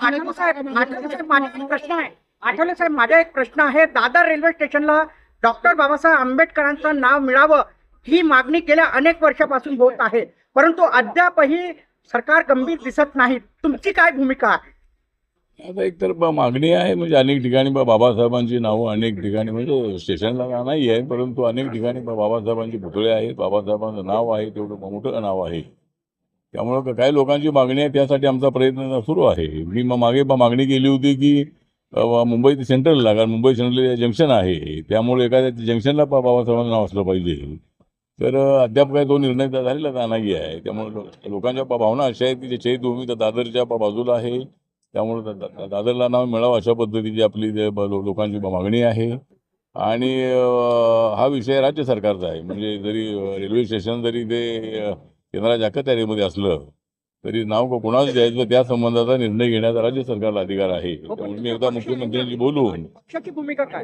आठवले साहेब माझा एक प्रश्न आहे. आठवले साहेब, माझा एक प्रश्न आहे. दादर रेल्वे स्टेशनला डॉक्टर बाबासाहेब आंबेडकरांचं नाव मिळावं ही मागणी गेल्या अनेक वर्षापासून होत आहे, परंतु अद्यापही सरकार गंभीर दिसत नाही. तुमची काय भूमिका आहे? आता एक तर मागणी आहे, म्हणजे अनेक ठिकाणी बाबासाहेबांची नावं अनेक ठिकाणी, म्हणजे स्टेशनला नाही आहे, परंतु अनेक ठिकाणी बाबासाहेबांचे पुतळे आहेत, बाबासाहेबांचं नाव आहे, तेवढं मोठं नाव आहे. त्यामुळं काही लोकांची मागणी आहे, त्यासाठी आमचा प्रयत्न सुरू आहे. मी मागे मागणी केली होती की मुंबई सेंट्रलला, कारण मुंबई सेंट्रल जंक्शन आहे, त्यामुळे एखाद्या जंक्शनला बाबासाहेबांचं नाव असलं पाहिजे. तर अद्याप काही तो निर्णय झालेला नाही आहे. त्यामुळे लोकांच्या भावना अशा आहेत की चैत्यभूमी तर दादरच्या बाजूला आहे, त्यामुळे दादरला नाव मिळावं अशा पद्धतीची आपली लोकांची मागणी आहे. आणि हा विषय राज्य सरकारचा आहे. म्हणजे जरी रेल्वे स्टेशन जरी ते केंद्राच्या अखत्यारीमध्ये असलं तरी नाव कोणाचं द्यायचं त्या संबंधाचा निर्णय घेण्याचा राज्य सरकारला अधिकार आहे. त्यामुळे मी एकदा मुख्यमंत्र्यांशी बोलून पक्षाची भूमिका काय?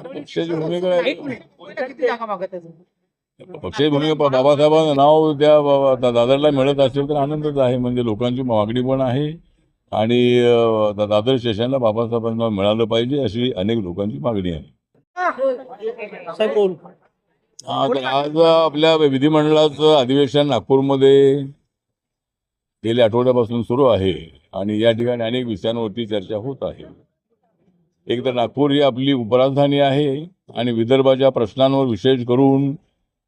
पक्षाची भूमिका किती जागा मागत आहे? पक्षाची भूमिका बाबासाहेबांचं नाव त्या दादरला मिळत असेल तर आनंदच आहे. म्हणजे लोकांची मागणी पण आहे आणि दादर स्टेशनला बाबासाहेबांचं नाव मिळालं पाहिजे अशी अनेक लोकांची मागणी आहे. आज आपल्या विधिमंडळाचं अधिवेशन नागपूरमध्ये गेल्या आठवड्यापासून सुरू आहे आणि या ठिकाणी अनेक विषयांवरती चर्चा होत आहे. एक तर नागपूर ही आपली उपराजधानी आहे आणि विदर्भाच्या प्रश्नांवर विशेष करून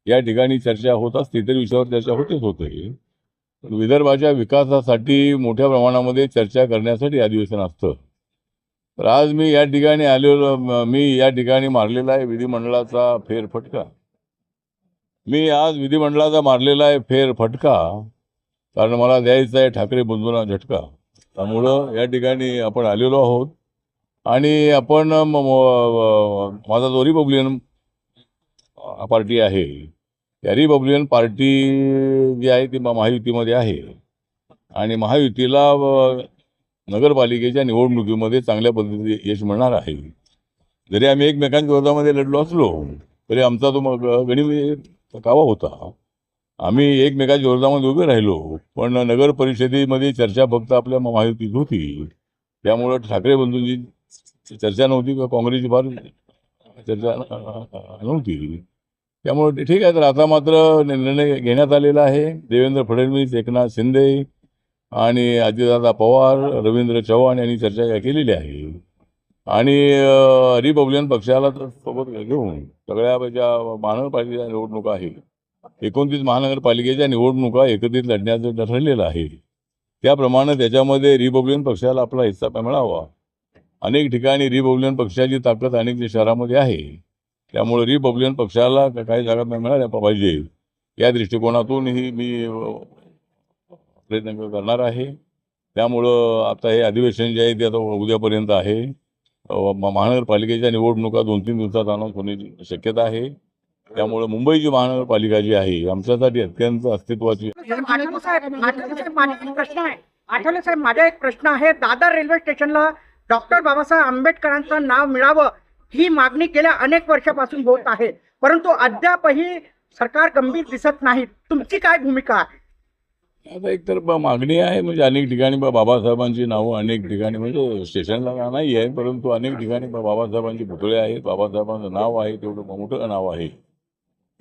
या ठिकाणी चर्चा होत असते, इतर विषयावर चर्चा होतेच होते. विदर्भाच्या विकासासाठी मोठ्या प्रमाणामध्ये चर्चा करण्यासाठी अधिवेशन असतं. तर आज मी या ठिकाणी मी या ठिकाणी मारलेला आहे विधिमंडळाचा फेरफटका. मी आज विधिमंडळाचा मारलेला आहे फेरफटका, कारण मला द्यायचा आहे ठाकरे बंधूंना झटका. त्यामुळं या ठिकाणी आपण आलेलो आहोत आणि आपण माझा जो रिपब्लिकन पार्टी आहे, त्या रिपब्लिकन पार्टी जी आहे ती महायुतीमध्ये आहे आणि महायुतीला नगरपालिकेच्या निवडणुकीमध्ये चांगल्या पद्धतीने यश मिळणार आहे. जरी आम्ही एकमेकांच्या विरोधामध्ये लढलो असलो तरी आमचा तो गणित कावा होता. आम्ही एकमेकांच्या विरोधामध्ये उभे राहिलो, पण नगर परिषदेमध्ये चर्चा फक्त आपल्या महायुतीत होती. त्यामुळं ठाकरे बंधूंची चर्चा नव्हती किंवा काँग्रेसची फार चर्चा नव्हती. त्यामुळे ठीक आहे. तर आता मात्र निर्णय घेण्यात आलेला आहे. देवेंद्र फडणवीस, एकनाथ शिंदे आणि अजितदादा पवार, रवींद्र चव्हाण यांनी चर्चा केलेली आहे आणि रिपब्लिकन पक्षाला सोबत घेऊन सगळ्या ज्या महानगरपालिकेच्या निवडणुका आहेत, 29 महानगरपालिकेच्या निवडणुका एकत्रित लढण्याचं ठरलेलं आहे. त्याप्रमाणे त्याच्यामध्ये रिपब्लिकन पक्षाला आपला हिस्सा मिळावा. अनेक ठिकाणी रिपब्लिकन पक्षाची ताकद अनेक शहरामध्ये आहे, त्यामुळे रिपब्लिकन पक्षाला काही जागा मिळाल्या पाहिजे या दृष्टिकोनातूनही मी प्रयत्न करणार आहे. त्यामुळं आता हे अधिवेशन जे आहे ते आता उद्यापर्यंत आहे. महानगरपालिकेच्या निवडणुका 2-3 दिवसात अनाऊन्स होण्याची शक्यता आहे. त्यामुळे मुंबईची महानगरपालिका जी आहे आमच्यासाठी अत्यंत अस्तित्वाची. आठवले साहेब माझा एक प्रश्न आहे. आठवले साहेब, माझा एक प्रश्न आहे. दादर रेल्वे स्टेशनला डॉक्टर बाबासाहेब आंबेडकरांचं नाव मिळावं ही मागणी गेल्या अनेक वर्षापासून होत आहे, परंतु अद्यापही सरकार गंभीर दिसत नाही. तुमची काय भूमिका आहे? आता एक तर मागणी आहे, म्हणजे अनेक ठिकाणी बाबासाहेबांची नावं अनेक ठिकाणी, म्हणजे स्टेशनला नाही आहे, परंतु अनेक ठिकाणी बाबासाहेबांचे पुतळे आहेत, बाबासाहेबांचं नाव आहे, तेवढं मोठं नाव आहे.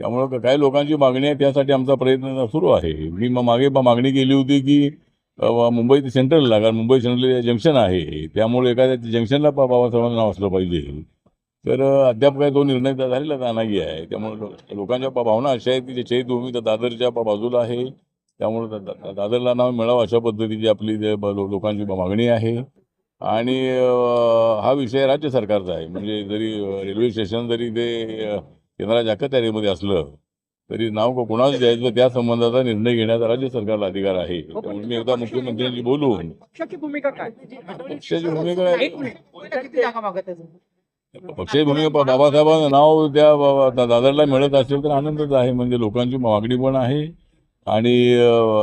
त्यामुळं काही लोकांची मागणी आहे, त्यासाठी आमचा प्रयत्न सुरू आहे. मी मागे मागणी केली होती की मुंबई सेंट्रलला, कारण मुंबई सेंट्रल जंक्शन आहे, त्यामुळे एखाद्या जंक्शनला बाबासाहेबांचं नाव असलं पाहिजे. तर अद्याप काही तो निर्णय झालेला नाही आहे. त्यामुळे लोकांच्या भावना अशा आहेत की चैत्यभूमी तर दादरच्या बाजूला आहे, त्यामुळे दादरला नाव मिळावं अशा पद्धतीची आपली लोकांची मागणी आहे. आणि हा विषय राज्य सरकारचा आहे. म्हणजे जरी रेल्वे स्टेशन जरी ते केंद्राच्या अखत्यारीमध्ये असलं तरी नाव कोणाचं द्यायचं त्या संबंधाचा निर्णय घेण्याचा राज्य सरकारला अधिकार आहे. त्यामुळे मी एकदा मुख्यमंत्र्यांशी बोलून पक्षाची भूमिका काय? पक्षाची भूमिका किती जागा मागत आहे? पक्षाची भूमिका बाबासाहेबांचं नाव त्या दादरला मिळत असेल तर आनंदच आहे. म्हणजे लोकांची मागणी पण आहे आणि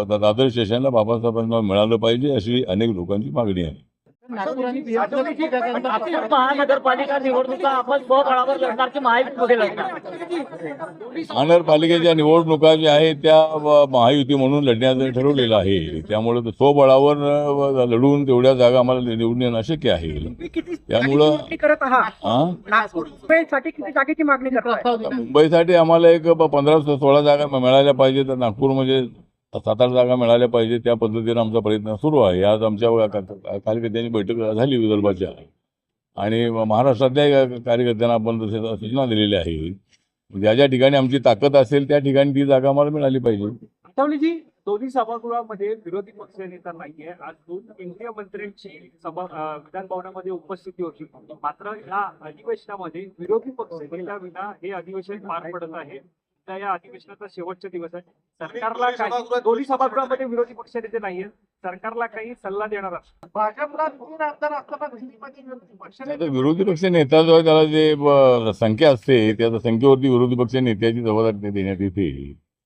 दादर स्टेशनला बाबासाहेबांचं नाव मिळालं पाहिजे अशी अनेक लोकांची मागणी आहे. नागपूर आणि बिहार महानगरपालिका निवडणुका आपण स्वबळावर लढणार की महायुतीमध्ये लढणार? महानगरपालिकेच्या निवडणुका ज्या आहेत त्या महायुती म्हणून लढण्याचं ठरवलेलं आहे. त्यामुळे स्वबळावर लढून तेवढ्या जागा आम्हाला निवडून येणं शक्य आहे. तुम्ही किती त्यामुळं- जागेची मागणी करत आहात? हा नागपूर मुंबईसाठी किती जागेची मागणी करताय? मुंबईसाठी आम्हाला एक 15-16 जागा मिळाल्या पाहिजे. तर नागपूरमध्ये 7-8 जागा मिळाल्या पाहिजे. त्या पद्धतीने आमचा प्रयत्न सुरू आहे. आज आमच्या कार्यकर्त्यांची बैठक झाली विदर्भाच्या आणि महाराष्ट्रातल्या कार्यकर्त्यांना आपण सूचना दिलेल्या आहेत. ज्या ज्या ठिकाणी आमची ताकद असेल त्या ठिकाणी ती जागा आम्हाला मिळाली पाहिजे. आठवलेजी दोन्ही सभागृहामध्ये विरोधी पक्ष नेता नाहीये. आज 2 केंद्रीय मंत्र्यांची विधान भवनामध्ये उपस्थिती होती. मात्र या अधिवेशनामध्ये विरोधी पक्ष नेता विना हे अधिवेशन पार पडत आहे. त्या या अधिवेशनाचा शेवटचा दिवस आहे. सरकारला काही दोन्ही सभागृहामध्ये विरोधी पक्ष नेते नाहीये. सरकारला काही सल्ला देणार भाजपला 2 आमदार असताना दिल्लीमध्ये विरोधी पक्ष आता विरोधी पक्ष नेता जो आहे त्याला जे संख्या असते त्या संख्येवरती विरोधी पक्ष नेत्याची जबाबदारी देण्यात येते.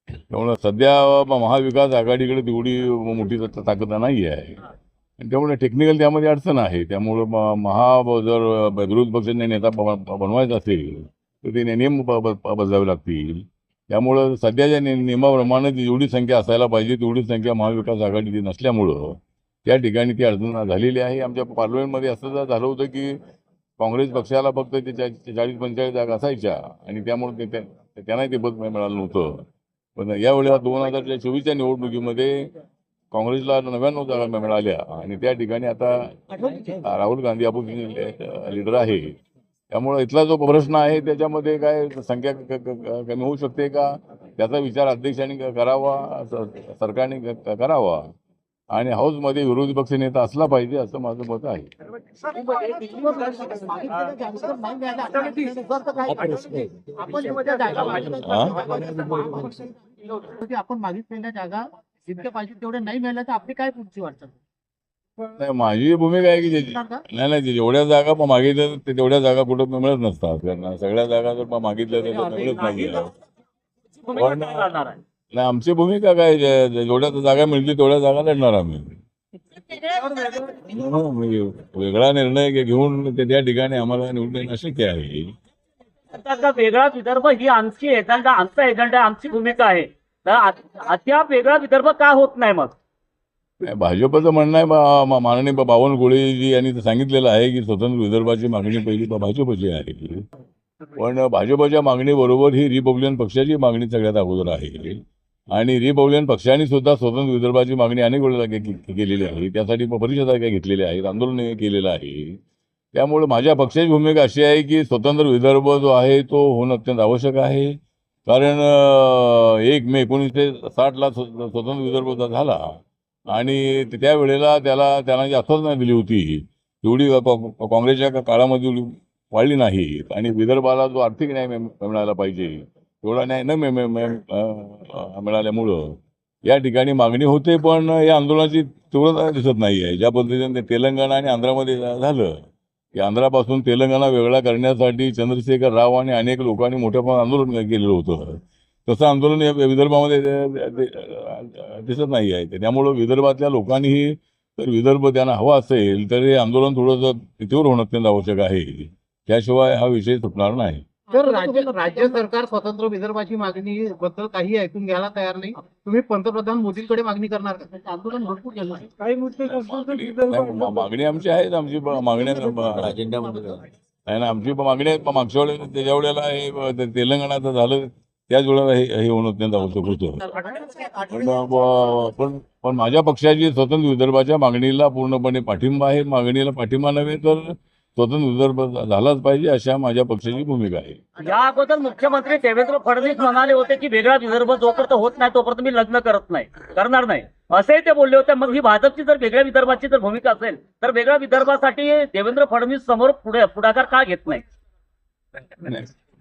त्यामुळे सध्या महाविकास आघाडीकडे तेवढी मोठी ताकद नाही आहे आणि त्यामुळे टेक्निकल त्यामध्ये अडचण आहे. त्यामुळं जर विरोधी पक्षाने नेता बनवायचा असेल तर ते नियम बदलावे लागतील. त्यामुळं सध्याच्या नियमाप्रमाणे जेवढी संख्या असायला पाहिजे तेवढी संख्या महाविकास आघाडीची नसल्यामुळं त्या ठिकाणी ती अडचण झालेली आहे. आमच्या पार्लमेंटमध्ये असं झालं होतं की काँग्रेस पक्षाला फक्त 40-45 जागा असायच्या आणि त्यामुळे त्यांनाही ते पद मिळालं नव्हतं. पण यावेळेला 2024च्या निवडणुकीमध्ये काँग्रेसला 99 जागा मिळाल्या आणि त्या ठिकाणी आता राहुल गांधी आपण लीडर आहे. त्यामुळे इथला जो प्रश्न आहे त्याच्यामध्ये काय संख्या कमी होऊ शकते का त्याचा विचार अध्यक्षांनी करावा, सरकारने करावा आणि हाऊसमध्ये विरोधी पक्ष नेता असला पाहिजे असं माझं मत आहे. आपण मागितलेल्या जागा जितक्या पाहिजे तेवढ्या नाही मिळाल्या तर आपली काय पुढची वाटचाल? नाही माझी भूमिका आहे की नाही जेवढ्या जागा मागितल्या तेवढ्या जागा कुठं मिळत नसतात. कारण सगळ्या जागा जर मागितल्या तर मिळत नाही. पण नाही आमची भूमिका काय जेवढ्या जागा मिळतील तेवढ्या जागा लढणार आम्ही. वेगळा निर्णय घेऊन त्या ठिकाणी आम्हाला निवडून येणं शक्य आहे. वेगळा विदर्भ ही आमची एजंडा आमचा एजंडा आमची भूमिका आहे. तर अद्याप वेगळा विदर्भ का होत नाही मग? भाजपचं म्हणणं आहे माननीय बावनकुळेजी यांनी सांगितलेलं आहे की स्वतंत्र विदर्भाची मागणी पहिली भाजपची आहे. पण भाजपच्या मागणीबरोबर ही रिपब्लिकन पक्षाची मागणी सगळ्यात अगोदर आहे आणि रिपब्लिकन पक्षाने सुद्धा स्वतंत्र विदर्भाची मागणी अनेक वेळेला केलेली आहे. त्यासाठी परिषदा काय घेतलेल्या आहेत, आंदोलन केलेलं आहे. त्यामुळे माझ्या पक्षाची भूमिका अशी आहे की स्वतंत्र विदर्भ जो आहे तो होणं अत्यंत आवश्यक आहे. कारण 1 मे 1960ला स्वतंत्र विदर्भ झाला आणि त्यावेळेला त्यांना जी आश्वासना दिली होती तेवढी काँग्रेसच्या काळामध्ये वाढली नाही आणि विदर्भाला जो आर्थिक न्याय मिळाला पाहिजे तेवढा न्याय न मिळाल्यामुळं या ठिकाणी मागणी होते. पण या आंदोलनाची तीव्रता दिसत नाही आहे. ज्या पद्धतीने तेलंगणा आणि आंध्रामध्ये झालं की आंध्रापासून तेलंगणा वेगळा करण्यासाठी चंद्रशेखर राव आणि अनेक लोकांनी मोठ्या प्रमाणात आंदोलन केलेलं होतं. तसं आंदोलन या विदर्भामध्ये दिसत नाही आहे. त्यामुळं विदर्भातल्या लोकांनीही तर विदर्भ त्यांना हवा असेल तर हे आंदोलन थोडंसं तीव्र होणं अत्यंत आवश्यक आहे. त्याशिवाय हा विषय सुटणार नाही. तर राज्य सरकार स्वतंत्र विदर्भाची मागणी बद्दल काही ऐकून घ्यायला तयार नाही. तुम्ही पंतप्रधान मोदींकडे मागणी करणार का? आंदोलन भरपूर झालं. काही मुद्दे मागणी आमची आहेत. आमची मागणी नाही ना आमची मागणी आहे. मागच्या वेळेला त्याच्या वेळेला हे तेलंगणाचं झालं त्याच वेळेला हे होणं अत्यंत आवश्यक होतं. पण माझ्या पक्षाची स्वतंत्र विदर्भाच्या मागणीला पूर्णपणे पाठिंबा आहे. मागणीला पाठिंबा नव्हे तर स्वतंत्र विदर्भ झालाच पाहिजे अशा माझ्या पक्षाची भूमिका आहे. या अगोदर मुख्यमंत्री देवेंद्र फडणवीस म्हणाले होते की वेगळा विदर्भ जोपर्यंत होत नाही तोपर्यंत मी लग्न करणार नाही असेही ते बोलले होते. मग ही भाजपची जर वेगळ्या विदर्भाची जर भूमिका असेल तर वेगळ्या विदर्भासाठी देवेंद्र फडणवीस समोर पुढाकार का घेत नाही?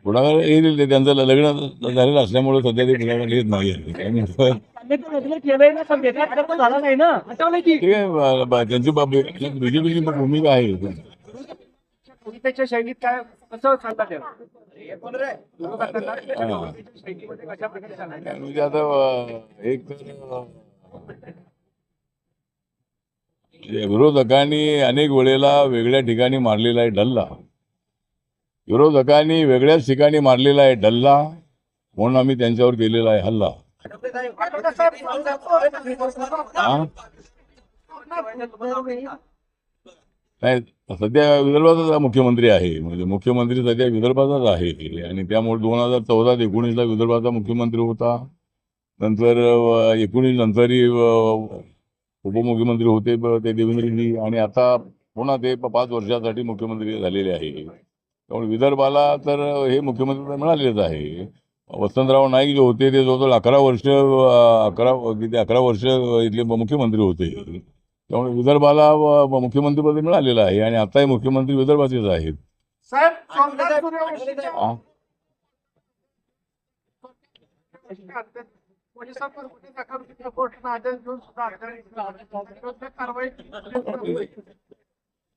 पुढाकार येईल. त्यांचं लग्न झालेलं असल्यामुळे सध्या ते पुढाकार येत नाही. लग्न केलंय ना पण वेगळा विदर्भ झाला नाही ना. ठीक आहे त्यांची बीजेपीची भूमिका आहे. त्याच्या शैलीत काय कसं सांगता येईल? शैलीमध्ये कशा प्रकारे सांगायचं? म्हणजे आता एक तर विरोधकांनी अनेक वेळेला वेगळ्या ठिकाणी मारलेला आहे डल्ला. विरोधकांनी वेगळ्याच ठिकाणी मारलेला आहे डल्ला, म्हणून आम्ही त्यांच्यावर केलेला आहे हल्ला. हा? नाही, सध्या विदर्भाचा मुख्यमंत्री आहे, म्हणजे मुख्यमंत्री सध्या विदर्भाचाच आहे. आणि त्यामुळे 2014-19 विदर्भाचा मुख्यमंत्री होता. नंतर 19 नंतरही उपमुख्यमंत्री होते ते देवेंद्रजी, आणि आता पुन्हा ते 5 वर्षासाठी मुख्यमंत्री झालेले आहे. त्यामुळे विदर्भाला तर हे मुख्यमंत्री तर मिळालेच आहे. वसंतराव नाईक जे होते ते जवळजवळ 11 वर्ष इथले मुख्यमंत्री होते. त्यामुळे विदर्भाला मुख्यमंत्रीपद मिळालेलं आहे, आणि आताही मुख्यमंत्री विदर्भाचेच आहेत. हा?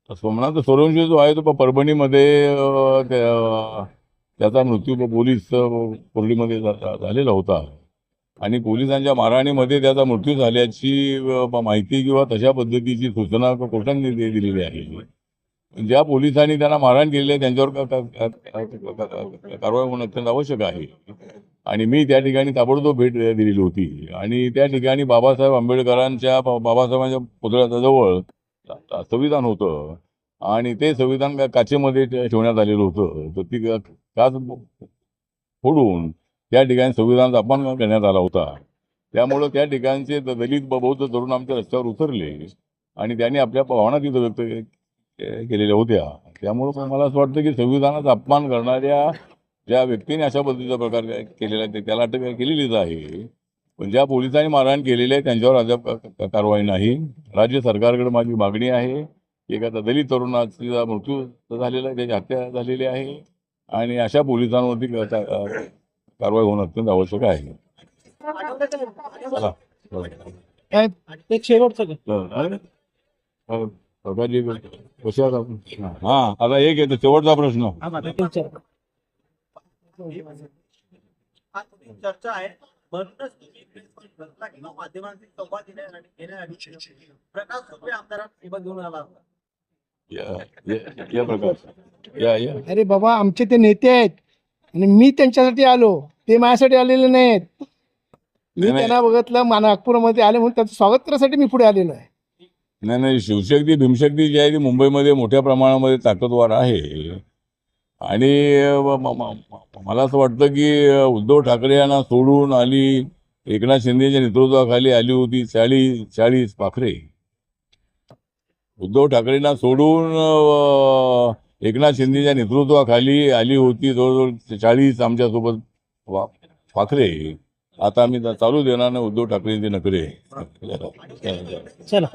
सोमनाथ सोरवंशी जो आहे तो परभणीमध्ये त्याचा मृत्यू पोलीस कोर्टीमध्ये झालेला होता, आणि पोलिसांच्या मारहाणीमध्ये त्याचा मृत्यू झाल्याची माहिती किंवा तशा पद्धतीची सूचना कोर्टाने दिलेली आहे. ज्या पोलिसांनी त्यांना मारहाण केलेली आहे त्यांच्यावर कारवाई होणं अत्यंत आवश्यक आहे. आणि मी त्या ठिकाणी ताबडतोब भेट दिलेली होती, आणि त्या ठिकाणी बाबासाहेब आंबेडकरांच्या बाबासाहेबांच्या पुतळ्याजवळ संविधान होतं, आणि ते संविधान काचेमध्ये ठेवण्यात आलेलं होतं. तर ती काच फोडून त्या ठिकाणी संविधानाचा अपमान करण्यात आला होता. त्यामुळं त्या ठिकाणचे दलित बौद्ध तरुण आमच्या रस्त्यावर उतरले, आणि त्यांनी आपल्या भावना तिथं व्यक्त केलेल्या होत्या. त्यामुळं मला असं वाटतं की संविधानाचा अपमान करणाऱ्या ज्या व्यक्तीने अशा पद्धतीचा प्रकार केलेला आहे त्याला अटक केलेलीच आहे. पण ज्या पोलिसांनी मारहाण केलेली आहे त्यांच्यावर अद्याप कारवाई नाही. राज्य सरकारकडे माझी मागणी आहे की एखादा दलित तरुणाचा मृत्यू झालेला आहे, त्याची हत्या झालेली आहे, आणि अशा पोलिसांवरती कारवाई होणं अत्यंत आवश्यक आहे. चला. एक शेवटचं प्रकाशजी, कशा हा आता एक आहे शेवटचा प्रश्न. चर्चा आहे, म्हणूनच तुम्ही प्रेस कॉन्फरन्स घेतला किंवा माध्यमांशी संवाद घेण्यासाठी प्रकाश सुपे आमदारांना घेऊन आला होता. या प्रकार या अरे बाबा, आमचे ते नेते आहेत आणि मी त्यांच्यासाठी आलो, ते माझ्यासाठी आलेले नाहीत. मी नाही. त्यांना बघितलं, नागपूरमध्ये आले म्हणून त्याचं स्वागत करण्यासाठी मी पुढे आलेलो आहे. नाही, शिवशक्ती भीमशक्ती जी आहे ती मुंबईमध्ये मोठ्या प्रमाणामध्ये ताकदवार आहे. आणि मला असं वाटतं की उद्धव ठाकरे यांना सोडून आली, एकनाथ शिंदेच्या नेतृत्वाखाली आली होती 40 पाखरे. उद्धव ठाकरेंना सोडून एकनाथ शिंदेच्या नेतृत्वाखाली आली होती जवळजवळ 40 आमच्यासोबत पाखरे. आता आम्ही चालू देणार नाही उद्धव ठाकरेंचे नखरे. चला.